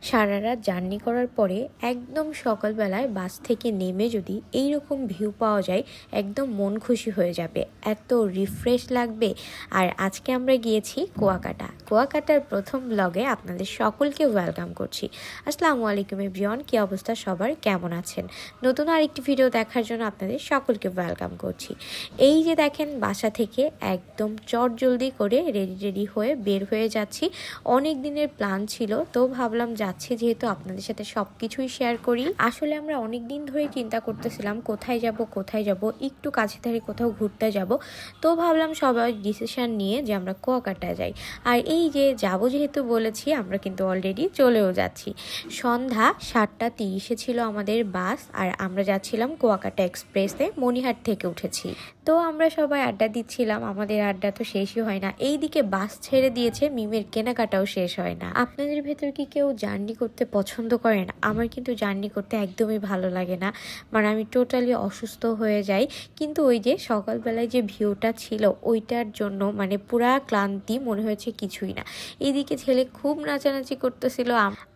সারা রাত জার্নি করার পরে একদম সকালবেলায় বাস থেকে নেমে যদি এই রকম ভিউ পাওয়া যায় একদম মন খুশি হয়ে যাবে, এত রিফ্রেশ লাগবে। আর আজকে আমরা গিয়েছি কুয়াকাটার প্রথম ব্লগে আপনাদের সকলকে ওয়েলকাম করছি। আসসালামু আলাইকুম এভরিওয়ান, কি অবস্থা সবার, কেমন আছেন? নতুন আরেকটি ভিডিও দেখার জন্য আপনাদের সকলকে ওয়েলকাম করছি। এই যে দেখেন, বাসা থেকে একদম চটজলদি করে রেডি হয়ে বের হয়ে যাচ্ছি। অনেক দিনের প্ল্যান ছিল, তো ভাবলাম যাচ্ছি যেহেতু আপনাদের সাথে সব কিছুই শেয়ার করি। আসলে আমরা অনেক দিন ধরে চিন্তা করতেছিলাম কোথায় যাব, একটু কাছে ধারে কোথাও ঘুরতে যাব। তো ভাবলাম সবাই ডিসিশন নিয়ে যে আমরা কুয়াকাটায় যাই। আর এই যে যাব যেহেতু বলেছি, আমরা কিন্তু অলরেডি চলেও যাচ্ছি। সন্ধ্যা 7:30 ছিল আমাদের বাস, আর আমরা যাচ্ছিলাম কুয়াকাটা এক্সপ্রেসে, মনিহাট থেকে উঠেছি। তো আমরা সবাই আড্ডা দিচ্ছিলাম, আমাদের আড্ডা তো শেষই হয় না। এইদিকে বাস ছেড়ে দিয়েছে, মিমের কেনাকাটাও শেষ হয় না। আপনাদের ভেতর কি কেউ জার্নি করতে পছন্দ করেন? আমার কিন্তু জার্নি করতে একদমই ভালো লাগে না, মানে আমি টোটালি অসুস্থ হয়ে যাই। কিন্তু ওই যে সকালবেলায় যে ভিউটা ছিল ওইটার জন্য মানে পুরা ক্লান্তি মনে হয়েছে কিছুই না। এদিকে ছেলে খুব নাচানাচি করতেছিল,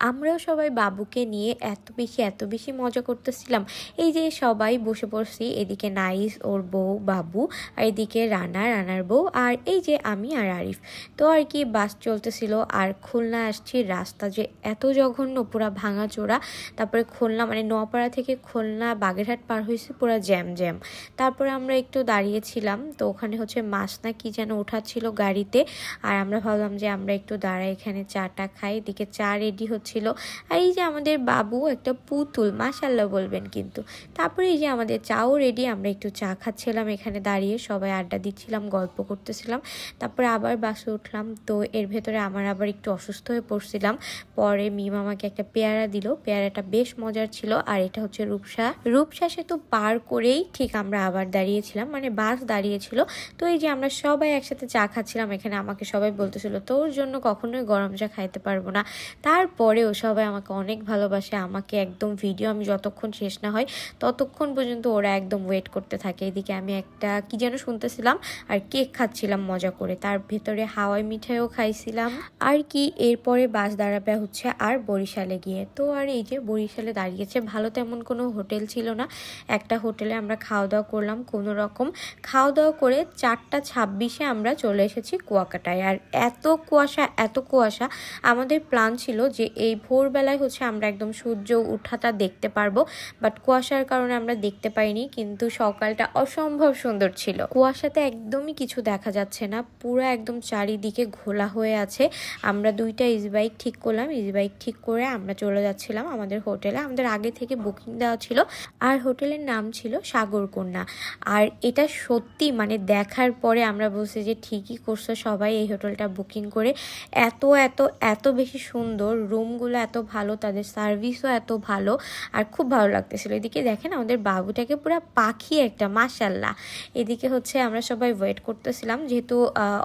আমরাও সবাই বাবুকে নিয়ে এত বেশি মজা করতেছিলাম। এই যে সবাই বসে পড়ছি, এদিকে নাইস ওর বউ বাবু, আর এদিকে রানার বউ, আর এই যে আমি আর আরিফ। তো আর কি বাস চলতেছিল। আর খুলনা আসছি, রাস্তা যে এত জঘন্য, পুরা ভাঙাচোরা। তারপরে খুলনা মানে নোয়াপাড়া থেকে খুলনা বাগেরহাট পার হয়েছে পুরা জ্যাম। তারপরে আমরা একটু দাঁড়িয়েছিলাম, তো ওখানে হচ্ছে মাছ না কি যেন ওঠাচ্ছিল গাড়িতে। আর আমরা ভাবলাম যে আমরা একটু দাঁড়াই, এখানে চাটা খাই। এদিকে চা রেডি হচ্ছিল। আর এই যে আমাদের বাবু একটা পুতুল, মাশাল্লাহ বলবেন কিন্তু। তারপরে এই যে আমাদের চাও রেডি, আমরা একটু চা খাচ্ছিলাম এখানে দাঁড়িয়ে, সবাই আড্ডা দিচ্ছিলাম, গল্প করতেছিলাম। তারপরে আবার বাসে উঠলাম। তো এর ভেতরে আমার আবার একটু অসুস্থ হয়ে পড়ছিলাম। পরে মিম আমাকে একটা পেয়ারা দিল, পেয়ারাটা বেশ মজার ছিল। আর এটা হচ্ছে রূপসা সেতু পার করেই ঠিক আমরা আবার দাঁড়িয়েছিলাম, মানে বাস দাঁড়িয়েছিল। তো এই যে আমরা সবাই একসাথে চা খাচ্ছিলাম। এখানে আমাকে সবাই বলতেছিল তোর জন্য কখনোই গরম চা খাইতে পারবো না। তারপরেও সবাই আমাকে অনেক ভালোবাসে, আমাকে একদম ভিডিও আমি যতক্ষণ শেষ না হয় ততক্ষণ পর্যন্ত ওরা একদম ওয়েট করতে থাকে। এদিকে আমি একটা কি যেন শুনতেছিলাম আর কেক খাচ্ছিলাম মজা করে, তার ভেতরে হাওয়াই মিঠাইও খাইছিলাম। আর কি এরপরে বাস দাঁড়াবে হচ্ছে আর বরিশালে গিয়ে। তো আর এই যে বরিশালে দাঁড়িয়েছে, ভালো তেমন কোনো হোটেল ছিল না। একটা হোটেলে আমরা খাওয়া দাওয়া করলাম, কোনো রকম খাওয়া দাওয়া করে 4:26 আমরা চলে এসেছি কুয়াকাটায়। আর এত কুয়াশা, আমাদের প্ল্যান ছিল যে এই ভোরবেলায় হচ্ছে আমরা একদম সূর্য উঠাটা দেখতে পারবো, বাট কুয়াশার কারণে আমরা দেখতে পাইনি। কিন্তু সকালটা অসম্ভব সুন্দর ছিল, কুয়াশাতে একদমই কিছু দেখা যাচ্ছে না, পুরো একদম চারিদিকে ঘোলা হয়ে আছে। আমরা 2টা ইজি বাইক ঠিক করলাম, ইজি বাইক ঠিক করে আমরা চলে যাচ্ছিলাম আমাদের হোটেলে। আমাদের আগে থেকে বুকিং দেওয়া ছিল, আর হোটেলের নাম ছিল সাগরকন্যা। আর এটা সত্যি মানে দেখার পরে আমরা বলছি যে ঠিকই করছো সবাই এই হোটেলটা বুকিং করে। এত বেশি সুন্দর, রুমগুলো এত ভালো, তাদের সার্ভিসও এত ভালো, আর খুব ভালো লাগতেছিল। এদিকে দেখেন আমাদের বাবুটাকে পুরো পাখি একটা, মাশাল্লাহ। এদিকে হচ্ছে আমরা সবাই ওয়েট করতেছিলাম, যেহেতু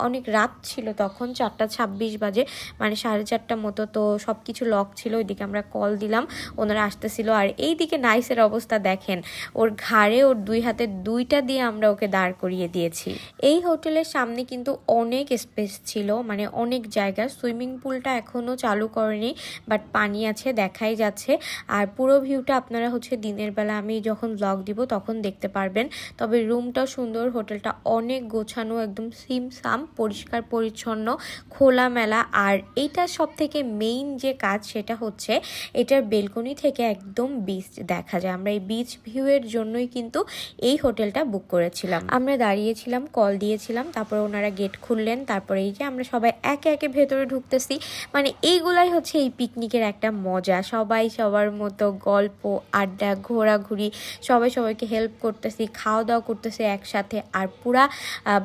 অনেক রাত ছিল তখন, 4:26 বাজে, মানে 4:30 মতো। তো সব কিছু লক ছিল। ওইদিকে আমরা কল দিলাম, ওনারা আসতেছিল। আর এইদিকে নাইসের অবস্থা দেখেন, ওর ঘাড়ে ওর 2 হাতে 2টা দিয়ে আমরা ওকে দাঁড় করিয়ে দিয়েছি। এই হোটেলের সামনে কিন্তু অনেক স্পেস ছিল, মানে অনেক জায়গা। সুইমিং পুলটা এখনো চালু করেনি, বাট পানি আছে, দেখাই যাচ্ছে। আর পুরো ভিউটা আপনারা হচ্ছে দিনের বেলা আমি যখন ব্লগ দিব তখন দেখতে পারবেন। তবে রুমটাও সুন্দর, হোটেলটা অনেক গোছানো, একদম সিমসাম, পরিষ্কার পরিচ্ছন্ন, খোলামেলা। আর এইটা সব থেকে মেইন যে কাজ সেটা হচ্ছে এটার বেলকনি থেকে একদম বিচ দেখা যায়। আমরা এই বিচ ভিউয়ের জন্যই কিন্তু এই হোটেলটা বুক করেছিলাম। আমরা দাঁড়িয়েছিলাম, কল দিয়েছিলাম, তারপরে ওনারা গেট খুললেন। তারপরে এই যে আমরা সবাই একে ভেতরে ঢুকতেছি। মানে এইগুলাই হচ্ছে এই পিকনিকের একটা মজা, সবাই সবার মতো গল্প আড্ডা ঘোরাঘুরি, সবাইকে হেল্প করতেছি, খাওয়া দাওয়া করতেছি একসাথে। আর পুরা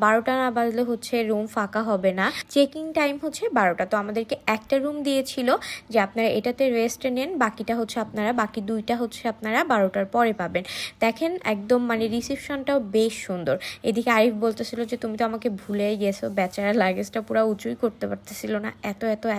12টা না বাজলে হচ্ছে রুম ফাঁকা হবে না। চেকিং টাইম হচ্ছে 12টা। তো আমাদেরকে একটা রুম দিয়েছিল যে আপনারা এটাতে রেস্ট নেন, বাকিটা হচ্ছে আপনারা, বাকি 2টা হচ্ছে আপনারা 12টার পরে পাবেন। দেখেন একদম মানে রিসেপশনটাও বেশ সুন্দর। এদিকে আরিফ বলতেছিল যে তুমি তো আমাকে ভুলেই গেছো, বেচারা লাগেজটা পুরো উঁচুই করতে পারতেছিল না,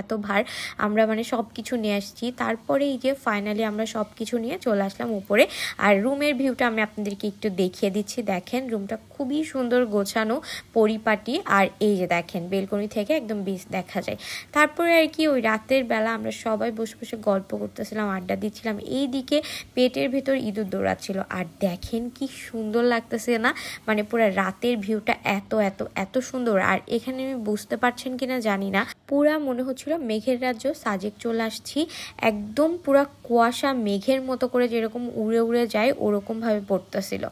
এত ভার। আমরা মানে সব কিছু নিয়ে আসছি। তারপরে এই যে ফাইনালি আমরা সব কিছু নিয়ে চলে আসলাম উপরে। আর রুমের ভিউটা আমি আপনাদেরকে একটু দেখিয়ে দিচ্ছি। দেখেন রুমটা খুবই সুন্দর গোছানো পরিপাটি। আর এই যে দেখেন বেলকনি থেকে একদম বিচ দেখা যায়। তারপরে আর কি ওই রাতের বেলা আমরা সবাই বসে বসে গল্প করতেছিলাম, আড্ডা দিচ্ছিলাম, এইদিকে পেটের ভিতর ইঁদুর দৌড়াচ্ছিল। আর দেখেন কি সুন্দর লাগতেছে না, মানে পুরো রাতের ভিউটা এত এত এত সুন্দর। আর এখানে আমি বুঝতে পারছেন কিনা জানি না, পুরা মনে হচ্ছিল মেঘের রাজ্য সাজেক চলে আসছি। একদম পুরা কুয়াশা মেঘের মতো করে যেরকম উড়ে উড়ে যায় ওরকম ভাবে পড়তেছিল।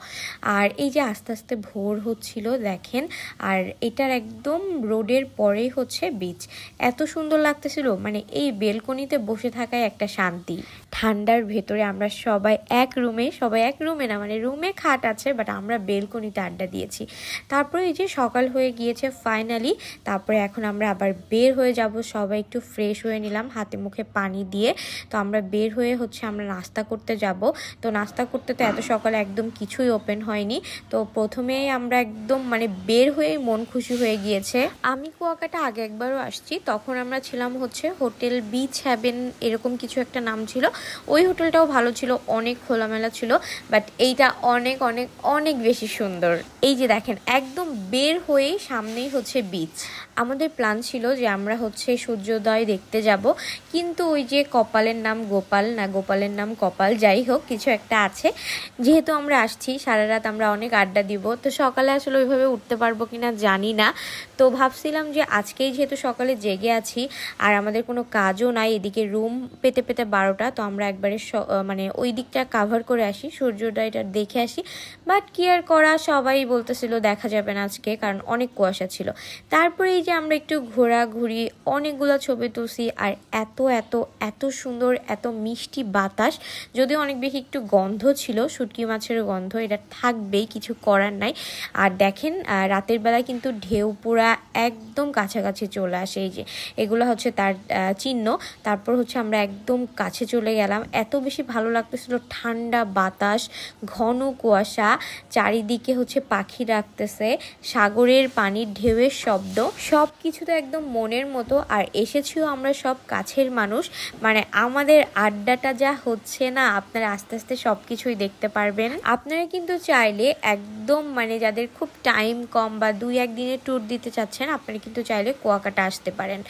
আর এই যে আস্তে আস্তে ভোর হচ্ছিল দেখেন, আর এটার একদম রোডের পরেই হচ্ছে বিচ। এত সুন্দর লাগতেছিল, মানে এই বেলকনিতে বসে থাকায় একটা শান্তি। ঠান্ডার ভেতরে আমরা সবাই এক রুমে না, মানে রুমে খাট আছে বাট আমরা বেলকনিতে আড্ডা দিয়েছি। তারপরে এই যে সকাল হয়ে গিয়েছে ফাইনালি। তারপরে এখন আমরা আবার বের হয়ে যাব, সবাই একটু ফ্রেশ হয়ে নিলাম হাতে মুখে পানি দিয়ে। তো আমরা বের হয়ে হচ্ছে আমরা নাস্তা করতে যাব। তো নাস্তা করতে তো এত সকালে একদম কিছুই ওপেন হয়নি। তো প্রথমেই আমরা একদম মানে বের হয়েই মন খুশি হয়ে গিয়েছে। আমি কুয়াকাটা আগে একবারও আসছি, তখন আমরা ছিলাম হচ্ছে হোটেল বিচ হ্যাভেন এরকম কিছু একটা নাম ছিল। ওই হোটেলটাও ভালো ছিল, অনেক খোলামেলা ছিল, বাট এইটা অনেক অনেক অনেক বেশি সুন্দর। এই যে দেখেন একদম বের হয়েই সামনেই হচ্ছে বিচ। আমাদের প্ল্যান ছিল যে আমরা হচ্ছে সূর্যোদয় দেখতে যাব, কিন্তু ওই যে কপালের নাম গোপাল না গোপালের নাম কপাল, যাই হোক কিছু একটা আছে। যেহেতু আমরা আসছি সারা রাত আমরা অনেক আড্ডা দিব, তো সকালে আসলে ওইভাবে উঠতে পারবো কিনা জানি না। তো ভাবছিলাম যে আজকেই যেহেতু সকালে জেগে আছি আর আমাদের কোনো কাজও নাই, এদিকে রুম পেতে পেতে 12টা, তো আমরা একবারে মানে ওই দিকটা কাভার করে আসি, সূর্যোদয়টা দেখে আসি। বাট কি আর করা, সবাই বলতেছিল দেখা যাবে না আজকে, কারণ অনেক কুয়াশা ছিল। তারপরে এই যে আমরা একটু ঘোরাঘুরি, অনেকগুলো ছবি তুলছি। আর এত এত এত সুন্দর, এত মিষ্টি বাতাস, যদিও অনেক বেশি একটু গন্ধ ছিল, শুটকি মাছের গন্ধ, এটা থাকবেই, কিছু করার নাই। আর দেখেন রাতের বেলায় কিন্তু ঢেউ পুরা একদম কাছাকাছি চলে আসে, এই যে এগুলো হচ্ছে তার চিহ্ন। তারপর হচ্ছে আমরা একদম কাছে চলে গেলাম, এত বেশি ভালো লাগতেছিল, ঠান্ডা বাতাস, ঘন কুয়াশা, চারিদিকে হচ্ছে পাখি ডাকতেছে, সাগরের পানির ঢেউয়ের শব্দ, সব কিছু তো একদম মনের মতো। আর এসেছিও আমরা সব কাছের মানুষ, মানে আমাদের আড্ডাটা যা হচ্ছে না, আপনারা আস্তে আস্তে সব কিছুই দেখতে পারবেন। আপনারা কিন্তু চাইলে একদম মানে যাদের খুব টাইম কম বা 2-1 দিনের ট্যুর দিতে চাচ্ছেন, আপনারা কিন্তু চাইলে কুয়াকাটা আসতে পারেন।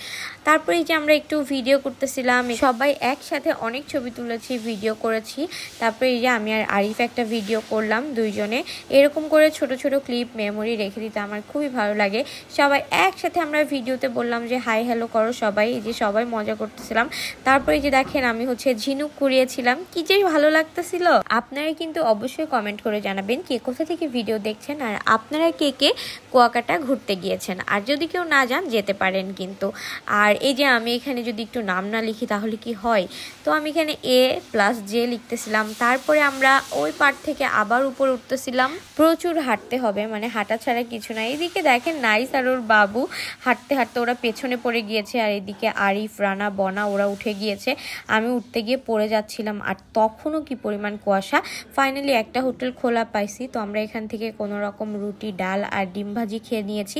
তারপরে যে আমরা একটু ভিডিও করতেছিলাম, সবাই একসাথে অনেক ছবি তুলেছি, ভিডিও করেছি। তারপরে এই যে আমি আর আরিফ একটা ভিডিও করলাম দুইজনে, এরকম করে ছোট ছোট ক্লিপ মেমোরি রেখে দিতে আমার খুবই ভালো লাগে। সবাই একসাথে আমরা ভিডিওতে বললাম যে হাই হ্যালো করো সবাই, এই যে সবাই মজা করতেছিলাম। তারপরে যে দেখেন আমি হচ্ছে ঝিনুক কুড়িয়েছিলাম, কি যে ভালো লাগতেছিল। আপনারা কিন্তু অবশ্যই কমেন্ট করে জানাবেন কে কোথা থেকে ভিডিও দেখছেন, আর আপনারা কে কে কুয়াকাটা ঘুরতে গিয়েছেন, আর যদি কেউ না যান যেতে পারেন কিন্তু। আর এই যে আমি এখানে যদি একটু নাম না লিখি তাহলে কি হয়, তো আমি এখানে A+J লিখতেছিলাম। তারপরে আমরা ওই পার থেকে আবার উপর উঠতেছিলাম, প্রচুর হাঁটতে হবে, মানে হাঁটা ছাড়া কিছু না। এইদিকে দেখেন নাইস আর ওর বাবু হাঁটতে হাঁটতে ওরা পেছনে পড়ে গিয়েছে, আর এদিকে আরিফ, রানা, বনা ওরা উঠে গিয়েছে, আমি উঠতে গিয়ে পড়ে যাচ্ছিলাম। আর তখনও কি পরিমাণ কুয়াশা। ফাইনালি একটা হোটেল খোলা পাইছি, তো আমরা এখান থেকে কোনো রকম রুটি, ডাল আর ডিম ভাজি খেয়ে নিয়েছি।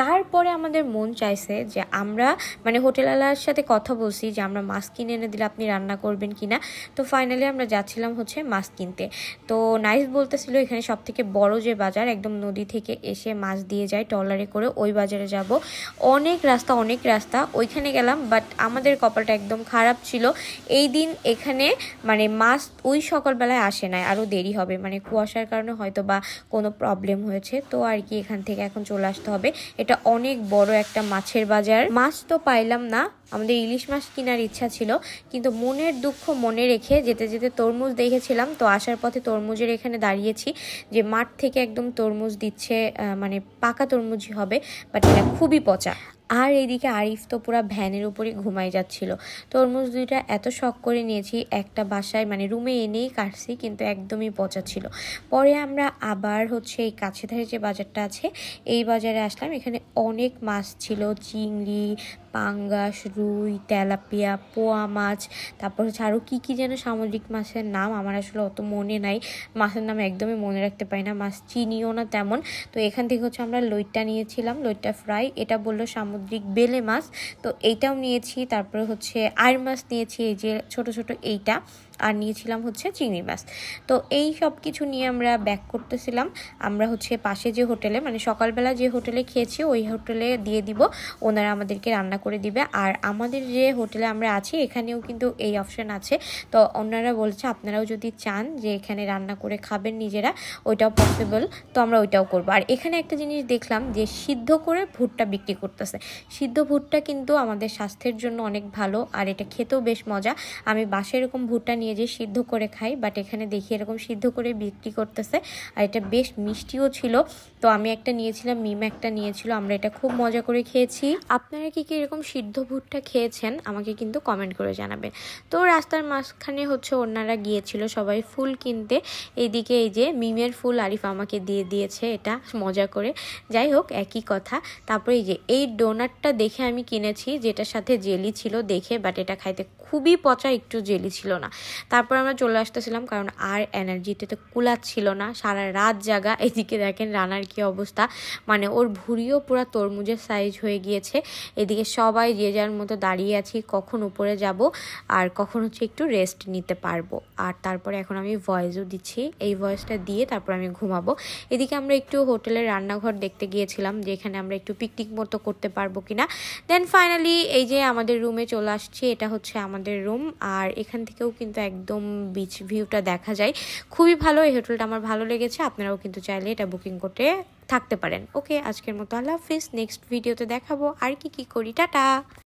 তারপরে আমাদের মন চাইছে যে আমরা মানে হোটেলওয়ালার সাথে কথা বলছি যে আমরা মাছ কিনে এনে দিলে আপনি রান্না করবেন কিনা। তো ফাইনালি আমরা যাচ্ছিলাম হচ্ছে মাছ কিনতে। তো নাইস বলতেছিল এখানে সব থেকে বড় যে বাজার, একদম নদী থেকে এসে মাছ দিয়ে যায় ট্রলারে করে, ওই বাজারে যাব। অনেক রাস্তা ওইখানে গেলাম, বাট আমাদের কপালটা একদম খারাপ ছিল। এই দিন এখানে মানে মাছ ওই সকালবেলায় আসে নাই, আরও দেরি হবে, মানে কুয়াশার কারণে হয়তো বা কোনো প্রবলেম হয়েছে। তো আর কি এখান থেকে এখন চলে আসতে হবে। এটা অনেক বড় একটা মাছের বাজার। মাছ তো পাইলাম না, আমাদের ইলিশ মাছ কেনার ইচ্ছা ছিল, কিন্তু মনের দুঃখ মনে রেখে যেতে যেতে তরমুজ দেখেছিলাম, তো আসার পথে তরমুজের এখানে দাঁড়িয়েছি, যে মাঠ থেকে একদম তরমুজ দিচ্ছে, মানে পাকা তরমুজই হবে, বাট এটা খুবই পচা। আর এইদিকে আরিফ তো পুরো ভ্যানের উপরে ঘুমাই যাচ্ছিল। তরমুজ দুইটা এত শখ করে নিয়েছি, একটা বাসায় মানে রুমে এনেই কাটছি, কিন্তু একদমই পচা ছিল। পরে আমরা আবার হচ্ছে এই কাছে ধারে যে বাজারটা আছে এই বাজারে আসলাম। এখানে অনেক মাছ ছিল, চিংড়ি, পাঙ্গাস, রুই, তেলাপিয়া, পোয়া মাছ, তারপর হচ্ছে আরও কী কী যেন সামুদ্রিক মাছের নাম আমার আসলে অত মনে নাই, মাছের নাম একদমই মনে রাখতে পারি না, মাছ চিনিও না তেমন। তো এখান থেকে হচ্ছে আমরা লইট্টা নিয়েছিলাম, লইট্টা ফ্রাই, এটা বললো সামুদ্রিক বেলে মাছ, তো এইটাও নিয়েছি। তারপরে হচ্ছে আর মাছ নিয়েছি, এই যে ছোট ছোট এইটা, আর নিয়েছিলাম হচ্ছে চিংড়ি মাছ। তো এই সব কিছু নিয়ে আমরা ব্যাক করতেছিলাম। আমরা হচ্ছে পাশে যে হোটেলে, মানে সকালবেলা যে হোটেলে খেয়েছি ওই হোটেলে দিয়ে দিব, ওনারা আমাদেরকে রান্না করে দিবে। আর আমাদের যে হোটেলে আমরা আছি এখানেও কিন্তু এই অপশন আছে। তো ওনারা বলছে আপনারাও যদি চান যে এখানে রান্না করে খাবেন নিজেরা, ওইটাও পসিবল, তো আমরা ওইটাও করবো। আর এখানে একটা জিনিস দেখলাম যে সিদ্ধ করে ভুট্টা বিক্রি করতেছে। সিদ্ধ ভুট্টা কিন্তু আমাদের স্বাস্থ্যের জন্য অনেক ভালো, আর এটা খেতেও বেশ মজা। আমি বাসায় এরকম ভুট্টা নিয়ে যে সিদ্ধ করে খাই, বাট এখানে দেখি এরকম সিদ্ধ করে বিক্রি করতেছে, আর এটা বেশ মিষ্টিও ছিল। তো আমি একটা নিয়েছিলাম, মিম একটা নিয়েছিল, আমরা এটা খুব মজা করে খেয়েছি। আপনারা কি কি এরকম সিদ্ধ ভুট্টা খেয়েছেন আমাকে কিন্তু কমেন্ট করে জানাবেন। তো রাস্তার মাঝখানে হচ্ছে ওনারা গিয়েছিল সবাই ফুল কিনতে। এইদিকে এই যে মিমের ফুল আরিফ আমাকে দিয়ে দিয়েছে, এটা মজা করে। যাই হোক, একই কথা। তারপরে এই যে এই ডোনাটটা দেখে আমি কিনেছি, যেটার সাথে জেলি ছিল দেখে, বাট এটা খাইতে খুবই পচা, একটু জেলি ছিল না। তারপর আমরা চলে আসতেছিলাম, কারণ আর এনার্জিতে তো কুলাচ্ছিল না, সারা রাত জাগা। এদিকে দেখেন রানার কি অবস্থা, মানে ওর ভুঁড়িও পুরো তরমুজের সাইজ হয়ে গিয়েছে। এদিকে সবাই যে যার মতো দাঁড়িয়ে আছি, কখন উপরে যাব আর কখন হচ্ছে একটু রেস্ট নিতে পারবো। আর তারপরে এখন আমি ভয়েসও দিচ্ছি, এই ভয়েসটা দিয়ে তারপর আমি ঘুমাবো। এদিকে আমরা একটু হোটেলের রান্নাঘর দেখতে গিয়েছিলাম, যে এখানে আমরা একটু পিকনিক মতো করতে পারবো কিনা। দেন ফাইনালি এই যে আমাদের রুমে চলে আসছি, এটা হচ্ছে আমাদের রুম। আর এখান থেকেও কিন্তু একদম বিচ ভিউটা দেখা যায়, খুবই ভালো। এই হোটেলটা আমার ভালো লেগেছে, আপনারাও কিন্তু চাইলে এটা বুকিং করতে থাকতে পারেন। ওকে, আজকের মতো আল্লাহ হাফিজ। নেক্সট ভিডিওতে দেখাবো আর কি কি করি। টাটা।